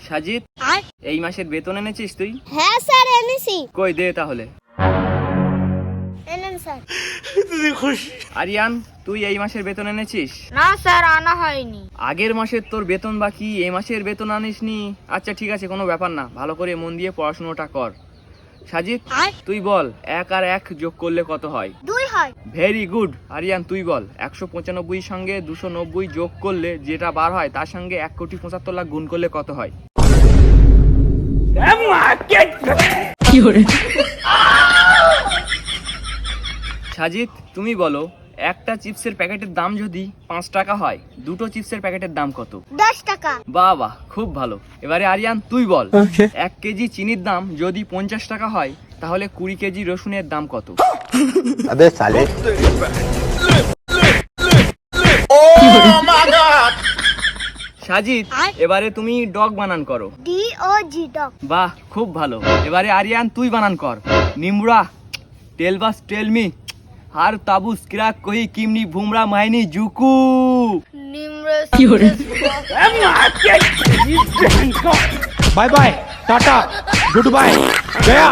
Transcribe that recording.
সাজিদ, এই মাসের বেতন এনেছিস তুই? হ্যাঁ স্যার এনেছি। কই দে তাহলে। এনেন স্যার। আরিয়ান, তুই এই মাসের বেতন এনেছিস? না স্যার, আনা হয়নি। আগের মাসের তোর বেতন বাকি, এই মাসের বেতন আনিসনি? আচ্ছা ঠিক আছে, কোনো ব্যাপার না, ভালো করে মন দিয়ে পড়াশোনাটা কর। সাজিদ, তুই বল 1 আর 1 যোগ করলে কত হয়? 2 হয়। Very good. আরিয়ান, তুই বল 195 সঙ্গে 290 যোগ করলে যেটা বার হয় তার সঙ্গে 1,75,00,000 গুণ করলে কত হয়? সাজিদ, তুমি বলো একটা চিপসের প্যাকেটের দাম যদি 5 টাকা হয়, দুটো চিপসের প্যাকেটের দাম কত? 10 টাকা। বাহ বাহ, খুব ভালো। এবারে আরিয়ান, তুই বল 1 কেজি চিনির দাম যদি 50 টাকা হয়, তাহলে 20 কেজি রসুনের দাম কত? अबे साले সাজিদ, এবারে তুমি ডগ বানান করো। DOG dog. বাহ, খুব ভালো। এবারে আরিয়ান, তুই বানান কর। নিমড়া টেলবাস টেলমি হার তাবুস কিরাক কহি কিমনি ভুমরা মাইনি জুকু। बाय बाय टाटा गुड बाय गया।